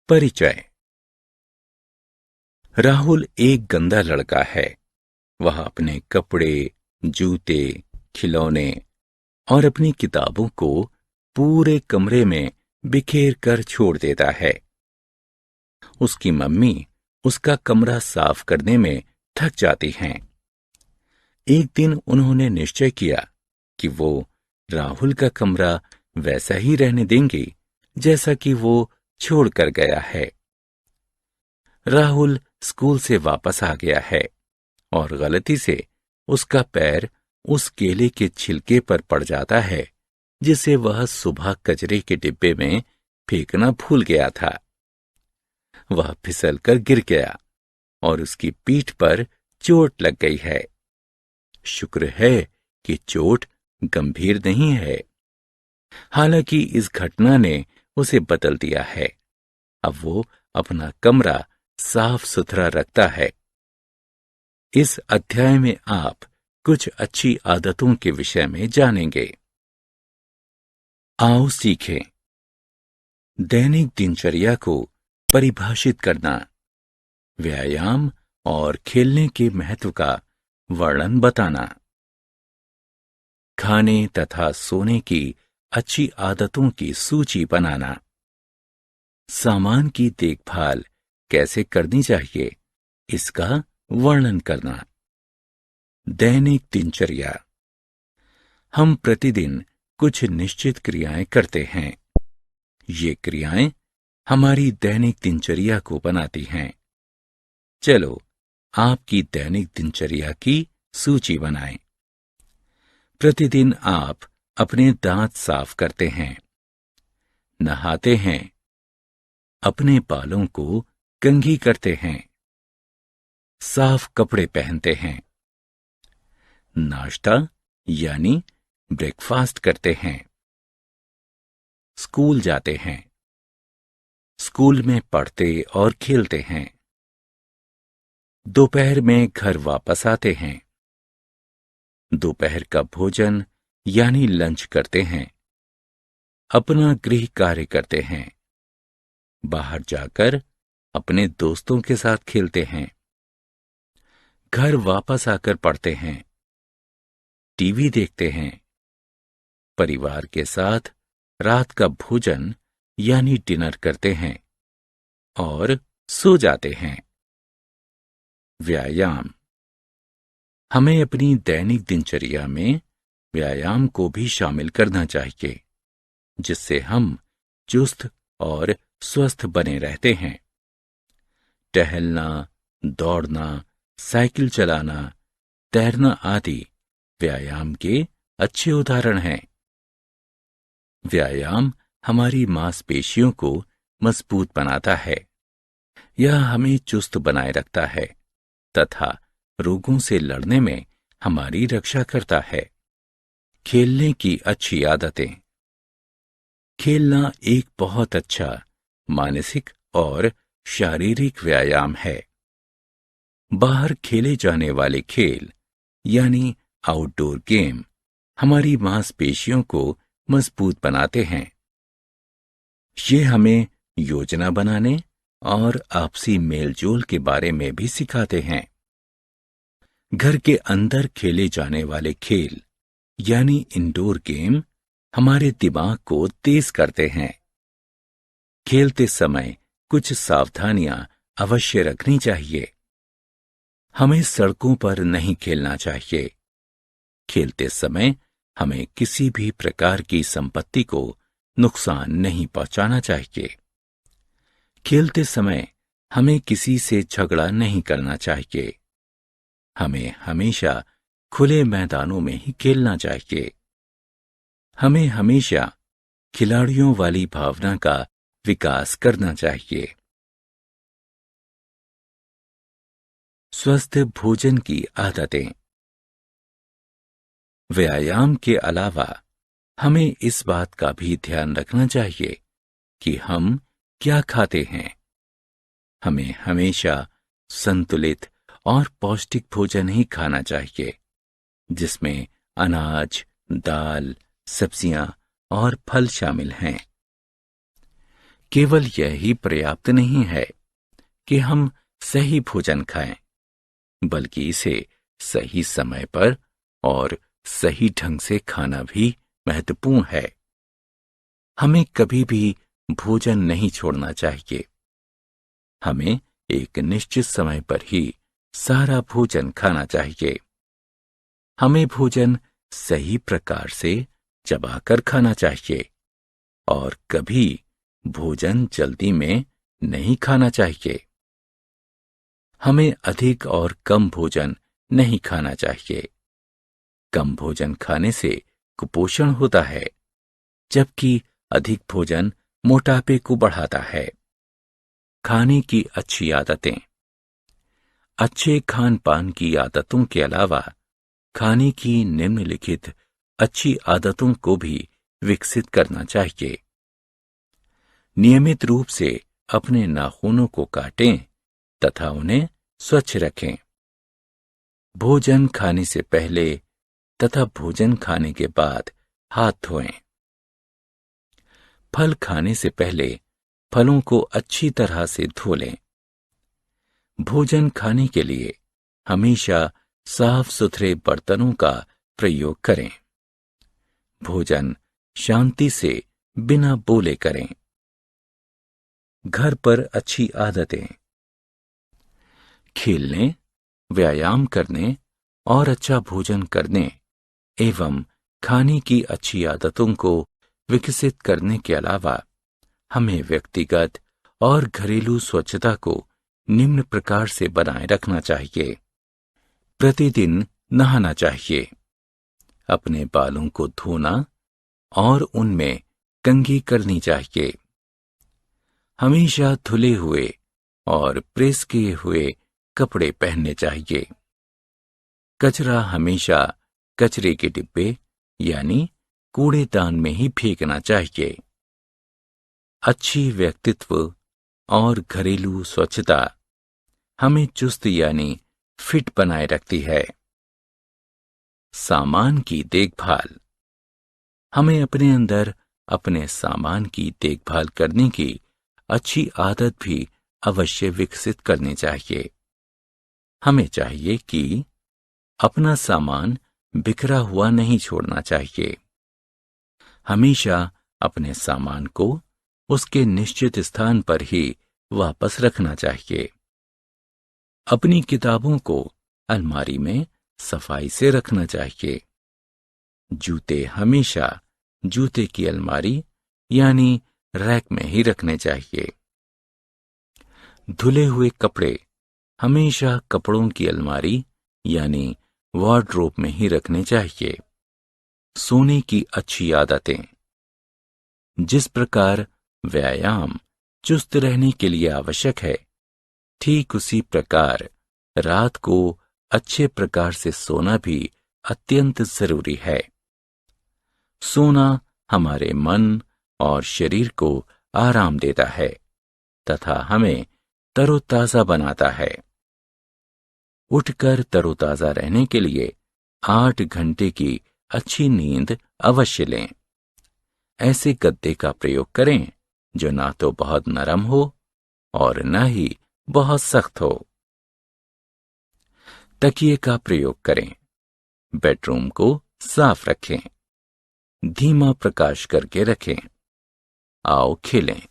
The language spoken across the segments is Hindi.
परिचय। राहुल एक गंदा लड़का है। वह अपने कपड़े, जूते, खिलौने और अपनी किताबों को पूरे कमरे में बिखेर कर छोड़ देता है। उसकी मम्मी उसका कमरा साफ करने में थक जाती हैं। एक दिन उन्होंने निश्चय किया कि वो राहुल का कमरा वैसा ही रहने देंगे जैसा कि वो छोड़ कर गया है। राहुल स्कूल से वापस आ गया है और गलती से उसका पैर उस केले के छिलके पर पड़ जाता है जिसे वह सुबह कचरे के डिब्बे में फेंकना भूल गया था। वह फिसलकर गिर गया और उसकी पीठ पर चोट लग गई है। शुक्र है कि चोट गंभीर नहीं है। हालांकि इस घटना ने उसे बदल दिया है। अब वो अपना कमरा साफ सुथरा रखता है। इस अध्याय में आप कुछ अच्छी आदतों के विषय में जानेंगे। आओ सीखें। दैनिक दिनचर्या को परिभाषित करना, व्यायाम और खेलने के महत्व का वर्णन बताना, खाने तथा सोने की अच्छी आदतों की सूची बनाना, सामान की देखभाल कैसे करनी चाहिए इसका वर्णन करना। दैनिक दिनचर्या। हम प्रतिदिन कुछ निश्चित क्रियाएं करते हैं। ये क्रियाएं हमारी दैनिक दिनचर्या को बनाती हैं। चलो आपकी दैनिक दिनचर्या की सूची बनाएं। प्रतिदिन आप अपने दांत साफ करते हैं, नहाते हैं, अपने बालों को कंघी करते हैं, साफ कपड़े पहनते हैं, नाश्ता यानी ब्रेकफास्ट करते हैं, स्कूल जाते हैं, स्कूल में पढ़ते और खेलते हैं, दोपहर में घर वापस आते हैं, दोपहर का भोजन यानी लंच करते हैं, अपना गृह कार्य करते हैं, बाहर जाकर अपने दोस्तों के साथ खेलते हैं, घर वापस आकर पढ़ते हैं, टीवी देखते हैं, परिवार के साथ रात का भोजन यानी डिनर करते हैं और सो जाते हैं। व्यायाम। हमें अपनी दैनिक दिनचर्या में व्यायाम को भी शामिल करना चाहिए, जिससे हम चुस्त और स्वस्थ बने रहते हैं। टहलना, दौड़ना, साइकिल चलाना, तैरना आदि व्यायाम के अच्छे उदाहरण हैं। व्यायाम हमारी मांसपेशियों को मजबूत बनाता है। यह हमें चुस्त बनाए रखता है तथा रोगों से लड़ने में हमारी रक्षा करता है। खेलने की अच्छी आदतें। खेलना एक बहुत अच्छा मानसिक और शारीरिक व्यायाम है। बाहर खेले जाने वाले खेल यानी आउटडोर गेम हमारी मांसपेशियों को मजबूत बनाते हैं। ये हमें योजना बनाने और आपसी मेलजोल के बारे में भी सिखाते हैं। घर के अंदर खेले जाने वाले खेल यानी इंडोर गेम हमारे दिमाग को तेज करते हैं। खेलते समय कुछ सावधानियां अवश्य रखनी चाहिए। हमें सड़कों पर नहीं खेलना चाहिए। खेलते समय हमें किसी भी प्रकार की संपत्ति को नुकसान नहीं पहुंचाना चाहिए। खेलते समय हमें किसी से झगड़ा नहीं करना चाहिए। हमें हमेशा खुले मैदानों में ही खेलना चाहिए। हमें हमेशा खिलाड़ियों वाली भावना का विकास करना चाहिए। स्वस्थ भोजन की आदतें। व्यायाम के अलावा हमें इस बात का भी ध्यान रखना चाहिए कि हम क्या खाते हैं। हमें हमेशा संतुलित और पौष्टिक भोजन ही खाना चाहिए, जिसमें अनाज, दाल, सब्जियां और फल शामिल हैं। केवल यही पर्याप्त नहीं है कि हम सही भोजन खाएं, बल्कि इसे सही समय पर और सही ढंग से खाना भी महत्वपूर्ण है। हमें कभी भी भोजन नहीं छोड़ना चाहिए। हमें एक निश्चित समय पर ही सारा भोजन खाना चाहिए। हमें भोजन सही प्रकार से चबाकर खाना चाहिए और कभी भोजन जल्दी में नहीं खाना चाहिए। हमें अधिक और कम भोजन नहीं खाना चाहिए। कम भोजन खाने से कुपोषण होता है, जबकि अधिक भोजन मोटापे को बढ़ाता है। खाने की अच्छी आदतें। अच्छे खान पान की आदतों के अलावा खाने की निम्नलिखित अच्छी आदतों को भी विकसित करना चाहिए। नियमित रूप से अपने नाखूनों को काटें तथा उन्हें स्वच्छ रखें। भोजन खाने से पहले तथा भोजन खाने के बाद हाथ धोएं। फल खाने से पहले फलों को अच्छी तरह से धो लें। भोजन खाने के लिए हमेशा साफ सुथरे बर्तनों का प्रयोग करें। भोजन शांति से बिना बोले करें। घर पर अच्छी आदतें। खेलने, व्यायाम करने और अच्छा भोजन करने एवं खाने की अच्छी आदतों को विकसित करने के अलावा हमें व्यक्तिगत और घरेलू स्वच्छता को निम्न प्रकार से बनाए रखना चाहिए। प्रतिदिन नहाना चाहिए। अपने बालों को धोना और उनमें कंघी करनी चाहिए। हमेशा धुले हुए और प्रेस किए हुए कपड़े पहनने चाहिए। कचरा हमेशा कचरे के डिब्बे यानी कूड़ेदान में ही फेंकना चाहिए। अच्छी व्यक्तित्व और घरेलू स्वच्छता हमें चुस्त यानी फिट बनाए रखती है। सामान की देखभाल। हमें अपने अंदर अपने सामान की देखभाल करने की अच्छी आदत भी अवश्य विकसित करनी चाहिए। हमें चाहिए कि अपना सामान बिखरा हुआ नहीं छोड़ना चाहिए। हमेशा अपने सामान को उसके निश्चित स्थान पर ही वापस रखना चाहिए। अपनी किताबों को अलमारी में सफाई से रखना चाहिए। जूते हमेशा जूते की अलमारी यानी रैक में ही रखने चाहिए। धुले हुए कपड़े हमेशा कपड़ों की अलमारी यानी वार्डरोब में ही रखने चाहिए। सोने की अच्छी आदतें। जिस प्रकार व्यायाम चुस्त रहने के लिए आवश्यक है, ठीक उसी प्रकार रात को अच्छे प्रकार से सोना भी अत्यंत जरूरी है। सोना हमारे मन और शरीर को आराम देता है तथा हमें तरोताजा बनाता है। उठकर तरोताजा रहने के लिए 8 घंटे की अच्छी नींद अवश्य लें। ऐसे गद्दे का प्रयोग करें जो ना तो बहुत नरम हो और न ही बहुत सख्त हो। तकिए का प्रयोग करें। बेडरूम को साफ रखें। धीमा प्रकाश करके रखें। आओ खेलें।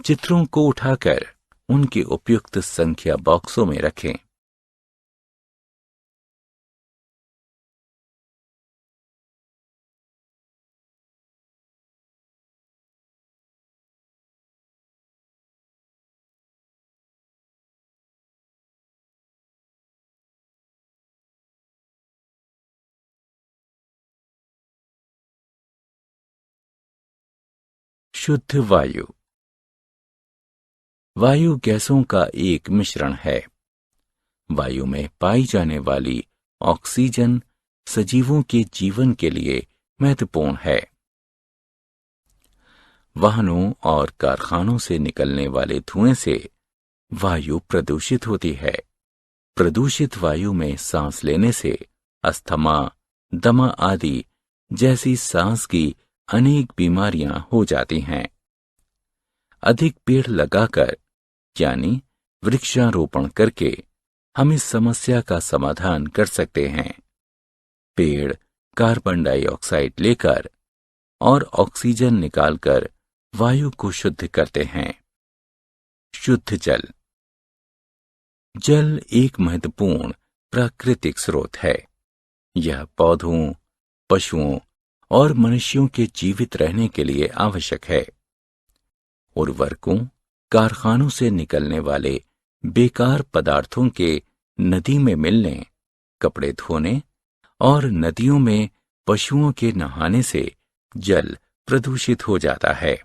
चित्रों को उठाकर उनके उपयुक्त संख्या बॉक्सों में रखें। शुद्ध वायु। वायु गैसों का एक मिश्रण है। वायु में पाई जाने वाली ऑक्सीजन सजीवों के जीवन के लिए महत्वपूर्ण है। वाहनों और कारखानों से निकलने वाले धुएं से वायु प्रदूषित होती है। प्रदूषित वायु में सांस लेने से अस्थमा, दमा आदि जैसी सांस की अनेक बीमारियां हो जाती हैं। अधिक पेड़ लगाकर यानी वृक्षारोपण करके हम इस समस्या का समाधान कर सकते हैं। पेड़ कार्बन डाइऑक्साइड लेकर और ऑक्सीजन निकालकर वायु को शुद्ध करते हैं। शुद्ध जल। जल एक महत्वपूर्ण प्राकृतिक स्रोत है। यह पौधों, पशुओं और मनुष्यों के जीवित रहने के लिए आवश्यक है। उर्वरकों, कारखानों से निकलने वाले बेकार पदार्थों के नदी में मिलने, कपड़े धोने और नदियों में पशुओं के नहाने से जल प्रदूषित हो जाता है।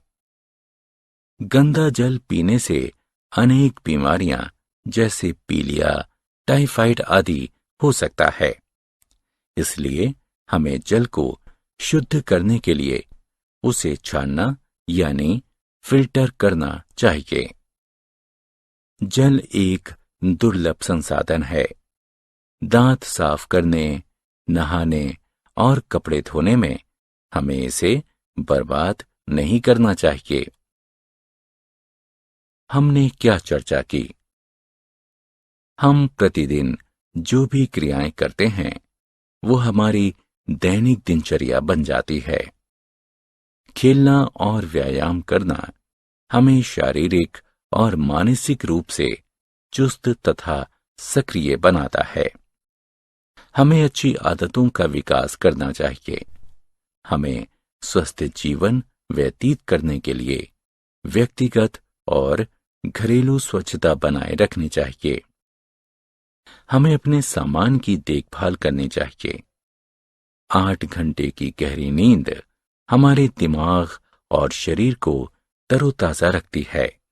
गंदा जल पीने से अनेक बीमारियां जैसे पीलिया, टाइफाइड आदि हो सकता है। इसलिए हमें जल को शुद्ध करने के लिए उसे छानना यानी फिल्टर करना चाहिए। जल एक दुर्लभ संसाधन है। दांत साफ करने, नहाने और कपड़े धोने में हमें इसे बर्बाद नहीं करना चाहिए। हमने क्या चर्चा की? हम प्रतिदिन जो भी क्रियाएं करते हैं वो हमारी दैनिक दिनचर्या बन जाती है। खेलना और व्यायाम करना हमें शारीरिक और मानसिक रूप से चुस्त तथा सक्रिय बनाता है। हमें अच्छी आदतों का विकास करना चाहिए। हमें स्वस्थ जीवन व्यतीत करने के लिए व्यक्तिगत और घरेलू स्वच्छता बनाए रखनी चाहिए। हमें अपने सामान की देखभाल करनी चाहिए। 8 घंटे की गहरी नींद हमारे दिमाग और शरीर को तरोताजा रखती है।